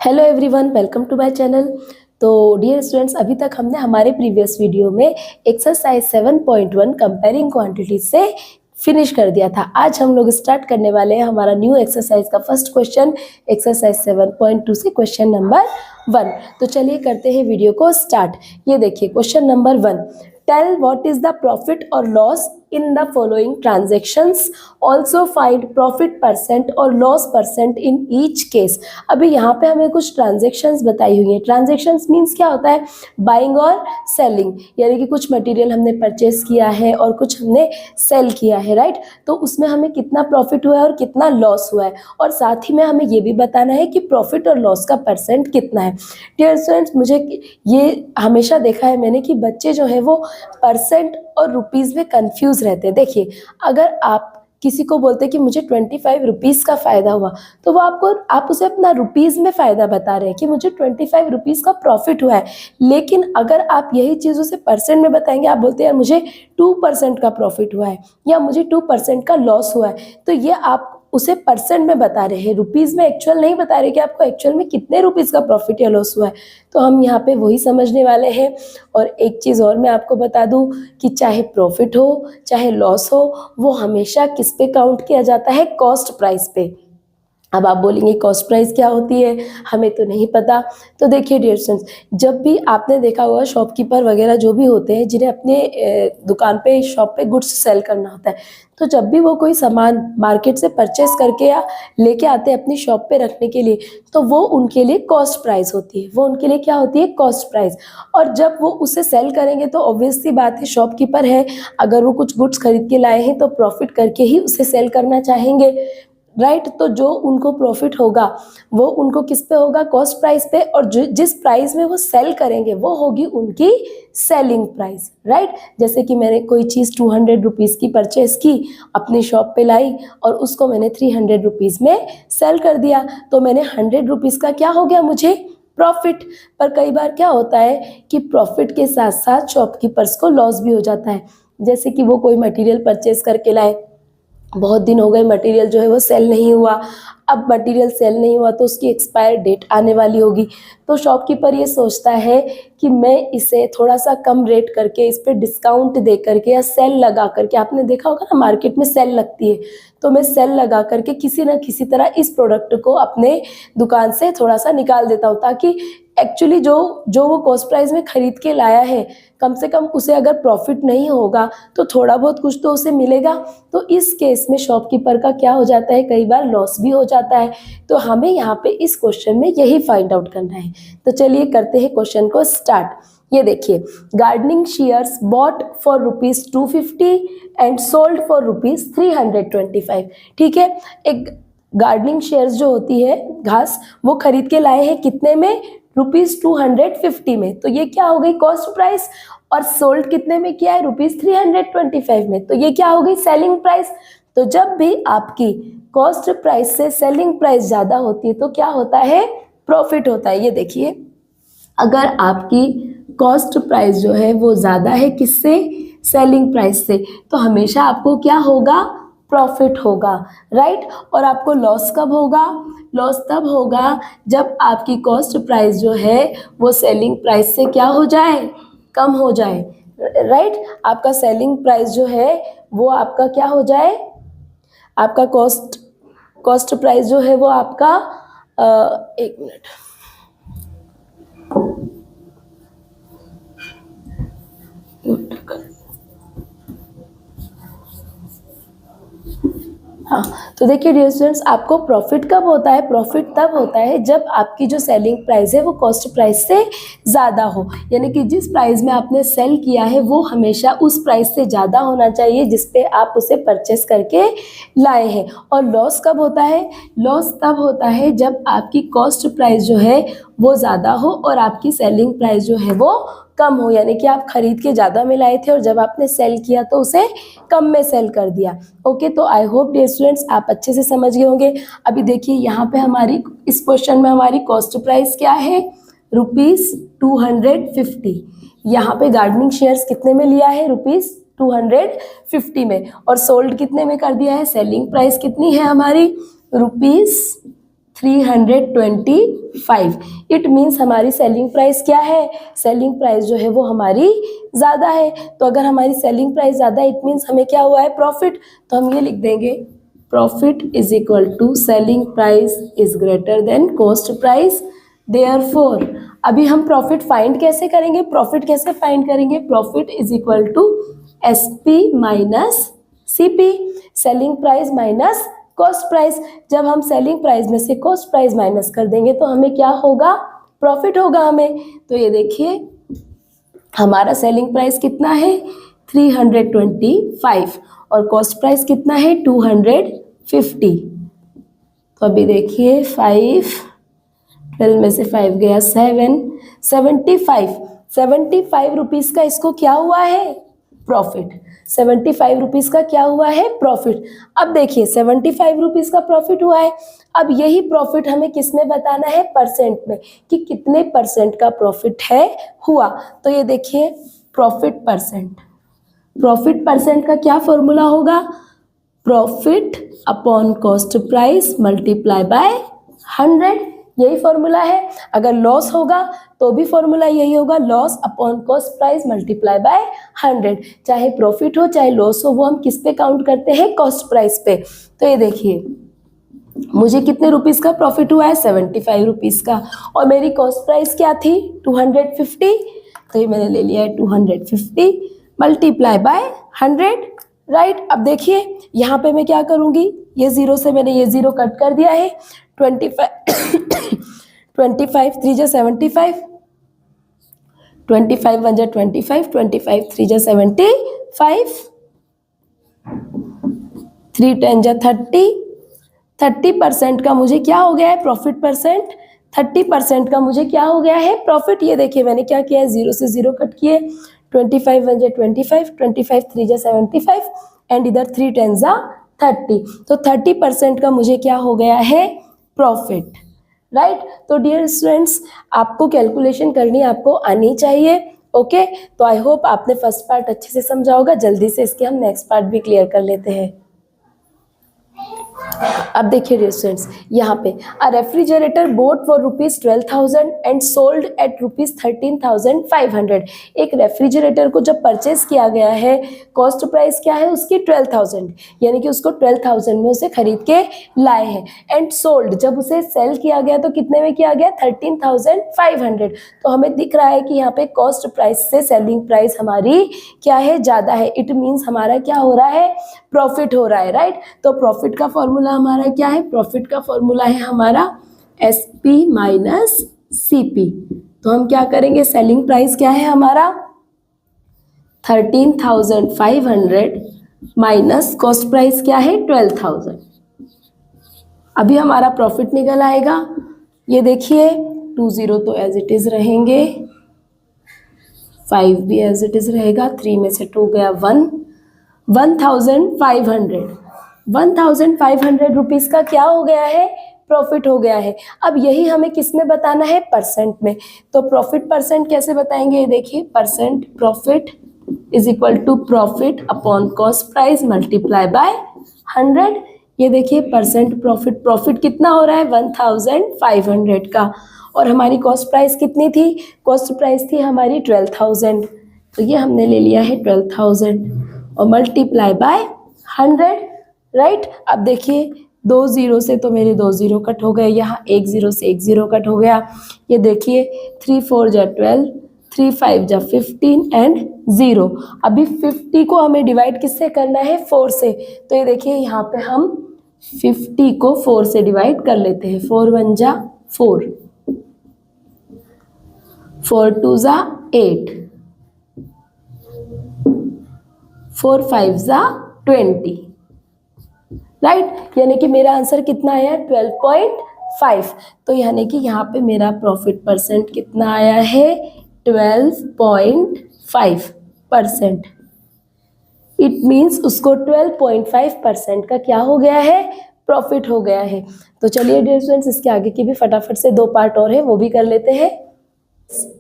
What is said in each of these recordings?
Hello everyone, welcome to my channel. तो dear students, अभी तक हमने हमारे प्रीवियस वीडियो में एक्सरसाइज 7.1 कंपेयरिंग क्वांटिटी से फिनिश कर दिया था। आज हम लोग स्टार्ट करने वाले हैं हमारा न्यू एक्सरसाइज का फर्स्ट क्वेश्चन, एक्सरसाइज 7.2 से क्वेश्चन नंबर 1। तो चलिए करते हैं वीडियो को स्टार्ट। ये देखिए question number 1, tell what is the profit और loss in the following transactions, also find profit percent और loss percent in each case। अभी यहाँ पे हमें कुछ ट्रांजेक्शन्स बताई हुई हैं। ट्रांजेक्शन्स मीन्स क्या होता है? बाइंग और सेलिंग, यानी कि कुछ मटेरियल हमने परचेस किया है और कुछ हमने सेल किया है, राइट। तो उसमें हमें कितना प्रॉफिट हुआ है और कितना लॉस हुआ है, और साथ ही में हमें ये भी बताना है कि प्रॉफिट और लॉस का परसेंट कितना है। डियर स्टूडेंट्स, मुझे ये हमेशा देखा है मैंने कि बच्चे जो है वो परसेंट और रुपीज़ में कंफ्यूज रहते हैं। देखिए, अगर आप किसी को बोलते कि मुझे 25 रुपीज़ का फ़ायदा हुआ, तो वो आप उसे अपना रुपीज़ में फ़ायदा बता रहे हैं कि मुझे 25 रुपीज़ का प्रॉफिट हुआ है। लेकिन अगर आप यही चीज़ उसे परसेंट में बताएंगे, आप बोलते हैं यार मुझे 2% का प्रॉफिट हुआ है या मुझे 2% का लॉस हुआ है, तो ये आप उसे परसेंट में बता रहे हैं, रुपीज़ में एक्चुअल नहीं बता रहे कि आपको एक्चुअल में कितने रुपीज़ का प्रॉफिट या लॉस हुआ है। तो हम यहाँ पे वही समझने वाले हैं। और एक चीज़ और मैं आपको बता दूँ कि चाहे प्रॉफिट हो चाहे लॉस हो, वो हमेशा किस पे काउंट किया जाता है? कॉस्ट प्राइस पे। अब आप बोलेंगे कॉस्ट प्राइस क्या होती है, हमें तो नहीं पता। तो देखिए डियर स्टूडेंट्स, जब भी आपने देखा होगा शॉपकीपर वगैरह जो भी होते हैं जिन्हें अपने दुकान पे शॉप पे गुड्स सेल करना होता है, तो जब भी वो कोई सामान मार्केट से परचेस करके या लेके आते हैं अपनी शॉप पे रखने के लिए, तो वो उनके लिए कॉस्ट प्राइस होती है। वो उनके लिए क्या होती है? Cost price. और जब वो उसे सेल करेंगे तो ऑब्वियस सी बात है, शॉपकीपर है, अगर वो कुछ गुड्स खरीद के लाए हैं तो प्रॉफिट करके ही उसे सेल करना चाहेंगे, राइट। तो जो उनको प्रॉफिट होगा वो उनको किस पे होगा? कॉस्ट प्राइस पे। और जिस प्राइस में वो सेल करेंगे वो होगी उनकी सेलिंग प्राइस, राइट। जैसे कि मैंने कोई चीज़ 200 रुपीज़ की परचेस की, अपनी शॉप पे लाई और उसको मैंने 300 रुपीज़ में सेल कर दिया, तो मैंने 100 रुपीज़ का क्या हो गया? मुझे प्रॉफिट। पर कई बार क्या होता है कि प्रॉफिट के साथ साथ शॉपकीपर्स को लॉस भी हो जाता है। जैसे कि वो कोई मटेरियल परचेस करके लाए, बहुत दिन हो गए मटेरियल जो है वो सेल नहीं हुआ, अब मटेरियल सेल नहीं हुआ तो उसकी एक्सपायर डेट आने वाली होगी, तो शॉपकीपर ये सोचता है कि मैं इसे थोड़ा सा कम रेट करके, इस पर डिस्काउंट दे करके या सेल लगा करके, आपने देखा होगा ना मार्केट में सेल लगती है, तो मैं सेल लगा करके किसी न किसी तरह इस प्रोडक्ट को अपने दुकान से थोड़ा सा निकाल देता हूँ, ताकि एक्चुअली जो वो कॉस्ट प्राइस में खरीद के लाया है, कम से कम उसे अगर प्रॉफिट नहीं होगा तो थोड़ा बहुत कुछ तो उसे मिलेगा। तो इस केस में शॉपकीपर का क्या हो जाता है? कई बार लॉस भी हो जाता है। तो हमें यहाँ पे इस क्वेश्चन में यही फाइंड आउट करना है। तो चलिए करते हैं क्वेश्चन को स्टार्ट। ये देखिए, gardening shares bot for ₹250 and sold for ₹325। ठीक है, एक गार्डनिंग शेयर्स जो होती है घास, वो खरीद के लाए हैं कितने में? ₹250 में। तो ये क्या हो गई? Cost price. और सोल्ड कितने में किया है? ₹325 में। तो ये क्या हो गई? Selling price. तो जब भी आपकी कॉस्ट प्राइस से सेलिंग प्राइस ज़्यादा होती है तो क्या होता है? प्रॉफिट होता है। ये देखिए, अगर आपकी कॉस्ट प्राइस जो है वो ज़्यादा है किससे? सेलिंग प्राइस से, तो हमेशा आपको क्या होगा? प्रॉफिट होगा, राइट। और आपको लॉस कब होगा? लॉस तब होगा जब आपकी कॉस्ट प्राइस जो है वो सेलिंग प्राइस से क्या हो जाए? कम हो जाए, राइट। आपका सेलिंग प्राइस जो है वो आपका क्या हो जाए? आपका कॉस्ट प्राइस जो है वो आपका एक मिनट, हाँ। तो देखिए डियर स्टूडेंट्स, आपको प्रॉफिट कब होता है? प्रॉफिट तब होता है जब आपकी जो सेलिंग प्राइस है वो कॉस्ट प्राइस से ज़्यादा हो, यानी कि जिस प्राइस में आपने सेल किया है वो हमेशा उस प्राइस से ज़्यादा होना चाहिए जिस पे आप उसे परचेस करके लाए हैं। और लॉस कब होता है? लॉस तब होता है जब आपकी कॉस्ट प्राइस जो है वो ज़्यादा हो और आपकी सेलिंग प्राइस जो है वो कम हो, यानी कि आप खरीद के ज़्यादा में लाए थे और जब आपने सेल किया तो उसे कम में सेल कर दिया। ओके, तो आई होप डियर स्टूडेंट्स आप अच्छे से समझ गए होंगे। अभी देखिए यहाँ पे हमारी इस क्वेश्चन में हमारी कॉस्ट प्राइस क्या है? ₹250। यहाँ पे गार्डनिंग शेयर्स कितने में लिया है? ₹250 में। और सोल्ड कितने में कर दिया है? सेलिंग प्राइस कितनी है हमारी? 325। इट मीन्स हमारी सेलिंग प्राइस क्या है, सेलिंग प्राइस जो है वो हमारी ज़्यादा है। तो अगर हमारी सेलिंग प्राइस ज़्यादा है, इट मीन्स हमें क्या हुआ है, प्रॉफिट। तो हम ये लिख देंगे, profit is equal to selling price is greater than cost price. Therefore अभी हम प्रॉफिट फाइंड कैसे करेंगे, प्रॉफिट कैसे फाइंड करेंगे, profit is equal to SP minus CP, selling price minus cost price. जब हम सेलिंग प्राइस में से कॉस्ट प्राइस माइनस कर देंगे तो हमें क्या होगा, प्रॉफिट होगा हमें। तो ये देखिए हमारा सेलिंग प्राइस कितना है 325 और कॉस्ट प्राइस कितना है 250। तो अभी देखिए 5, 12 में से 5 गया 7, 75 रुपीज़ का इसको क्या हुआ है, प्रॉफिट। 75 रुपीज़ का क्या हुआ है, प्रॉफिट। अब देखिए 75 रुपीज़ का प्रॉफिट हुआ है। अब यही प्रॉफिट हमें किस में बताना है, परसेंट में, कि कितने परसेंट का प्रॉफिट है हुआ। तो ये देखिए प्रॉफिट परसेंट, प्रॉफिट परसेंट का क्या फॉर्मूला होगा, profit upon cost price multiply by 100, यही फॉर्मूला है। अगर लॉस होगा तो भी फॉर्मूला यही होगा, loss upon cost price multiply by 100। चाहे प्रॉफिट हो चाहे लॉस हो, वो हम किस पे काउंट करते हैं, कॉस्ट प्राइस पे। तो ये देखिए मुझे कितने रुपीस का प्रॉफिट हुआ है, 75 रुपीस का, और मेरी कॉस्ट प्राइस क्या थी 250। तो ये मैंने ले लिया है 250 मल्टीप्लाई बाय 100, राइट। अब देखिए यहाँ पे मैं क्या करूँगी, ये जीरो से मैंने ये जीरो कट कर दिया है, 25 3 जा 75, 25 1 जा 25, 25 3 जा 75, 3 10 जा 30% का मुझे क्या हो गया है, प्रॉफिट परसेंट। 30% का मुझे क्या हो गया है, प्रॉफिट। ये देखिए मैंने क्या किया है, जीरो से जीरो कट किए, 25 1 जा 25, 25 3 जा 75 एंड इधर 3 10 जा 30। तो 30% का मुझे क्या हो गया है, प्रॉफिट, राइट। तो डियर स्टूडेंट्स आपको कैलकुलेशन करनी आपको आनी चाहिए, ओके। तो आई होप आपने फर्स्ट पार्ट अच्छे से समझा होगा। जल्दी से इसके हम नेक्स्ट पार्ट भी क्लियर कर लेते हैं। अब देखिए डियर स्टूडेंट्स, यहाँ पे अ refrigerator boat for ₹12,000 and sold eight ₹13,500। एक रेफ्रिजरेटर को जब परचेज किया गया है, कॉस्ट प्राइस क्या है उसकी 12,000, यानी कि उसको 12,000 में उसे खरीद के लाए हैं। एंड सोल्ड जब उसे सेल किया गया तो कितने में किया गया, 13,500। तो हमें दिख रहा है कि यहाँ पे कॉस्ट प्राइस से सेलिंग प्राइस हमारी क्या है, ज़्यादा है। इट मीन्स हमारा क्या हो रहा है, प्रॉफिट हो रहा है, राइट। तो प्रॉफिट का फॉर्मूला हमारा क्या है, प्रॉफिट का फॉर्मूला है हमारा SP माइनस CP। तो हम क्या करेंगे, सेलिंग प्राइस क्या है हमारा 13,500 माइनस कॉस्ट प्राइस क्या है 12,000। अभी हमारा प्रॉफिट निकल आएगा। ये देखिए 20 तो एज इट इज रहेंगे, 5 भी एज इट इज रहेगा, 3 में से 2 गया 1, 1,500 रुपीज़ का क्या हो गया है, प्रॉफिट हो गया है। अब यही हमें किस में बताना है, परसेंट में। तो प्रॉफिट परसेंट कैसे बताएंगे, ये देखिए percent profit is equal to profit upon cost price multiply by 100। ये देखिए परसेंट प्रॉफिट, प्रॉफिट कितना हो रहा है 1,500 का, और हमारी कॉस्ट प्राइस कितनी थी, कॉस्ट प्राइस थी हमारी 12,000। तो ये हमने ले लिया है 12,000 और मल्टीप्लाई बाय 100, राइट। अब देखिए 2 0 से तो मेरे 2 0 कट हो गए, यहाँ 1 0 से 1 0 कट हो गया। ये देखिए 3 4 जा 12, 3 5 जा 15 एंड 0। अभी 50 को हमें डिवाइड किससे करना है, 4 से। तो ये देखिए यहाँ पे हम 50 को 4 से डिवाइड कर लेते हैं। 4 1 जा 4, 4 2 जा 8, 4 5 जा 20, राइट। यानी कि मेरा आंसर कितना आया 12.5। तो यानी कि यहाँ पे मेरा प्रॉफिट परसेंट कितना आया है 12.5%। इट मीन्स उसको 12.5% का क्या हो गया है, प्रॉफिट हो गया है। तो चलिए डियर स्टूडेंट्स इसके आगे की भी फटाफट से 2 पार्ट और है वो भी कर लेते हैं।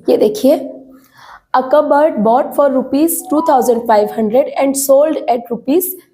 ये देखिए a cupboard bought for ₹2,500 and sold at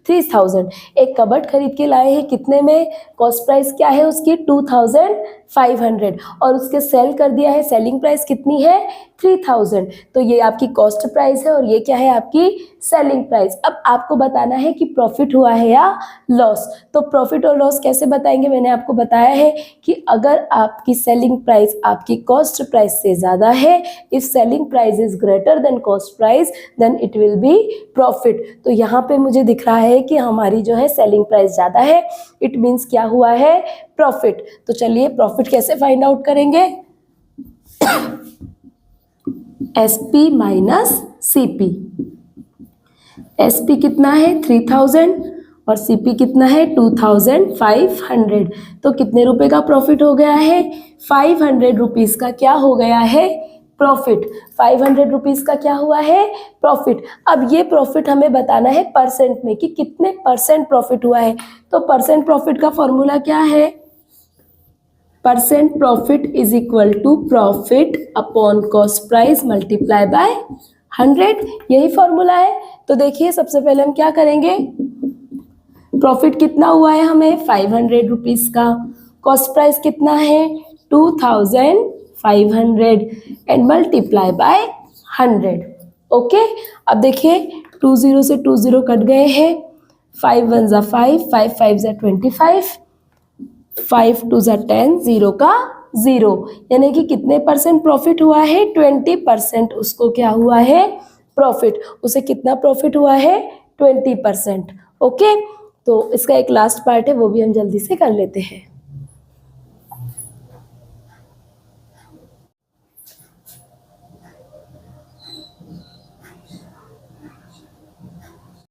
3000। एक कबर्ड खरीद के लाए हैं, कितने में? कॉस्ट प्राइस क्या है उसकी? 2500 और उसके सेल कर दिया है, सेलिंग प्राइस कितनी है? 3000। तो ये आपकी कॉस्ट प्राइस है और ये क्या है? आपकी सेलिंग प्राइस। अब आपको बताना है कि प्रॉफिट हुआ है या लॉस। तो प्रॉफिट और लॉस कैसे बताएंगे? मैंने आपको बताया है कि अगर आपकी सेलिंग प्राइस आपकी कॉस्ट प्राइस से ज़्यादा है, if selling price is greater than cost price, then it will be profit. तो यहाँ पे मुझे दिख रहा है कि हमारी जो है सेलिंग प्राइस ज़्यादा है, इट मीन्स क्या हुआ है? प्रॉफिट। तो चलिए प्रॉफिट कैसे फाइंड आउट करेंगे? SP minus CP। SP कितना है? 3000 और CP कितना है? 2500। तो कितने रुपए का प्रॉफिट हो गया है? 500 रुपीज़ का क्या हो गया है? प्रॉफिट। 500 रुपीज़ का क्या हुआ है? प्रॉफिट। अब ये प्रॉफिट हमें बताना है परसेंट में कि कितने परसेंट प्रॉफिट हुआ है। तो परसेंट प्रॉफिट का फॉर्मूला क्या है? Percent profit is equal to profit upon cost price multiply by 100। यही फॉर्मूला है। तो देखिए सबसे पहले हम क्या करेंगे? प्रॉफिट कितना हुआ है हमें? 500 रुपीज़ का। कॉस्ट प्राइस कितना है? 2500 एंड मल्टीप्लाई बाय 100। ओके। अब देखिए 20 से 20 कट गए हैं। 5 1 ज़ा 5, 5 5 ज़ा 25, 5 2 ज़ा 10, 0 का 0। यानी कि कितने परसेंट प्रॉफिट हुआ है? 20%। उसको क्या हुआ है? प्रॉफिट। उसे कितना प्रॉफिट हुआ है? 20%। ओके। तो इसका एक लास्ट पार्ट है, वो भी हम जल्दी से कर लेते हैं।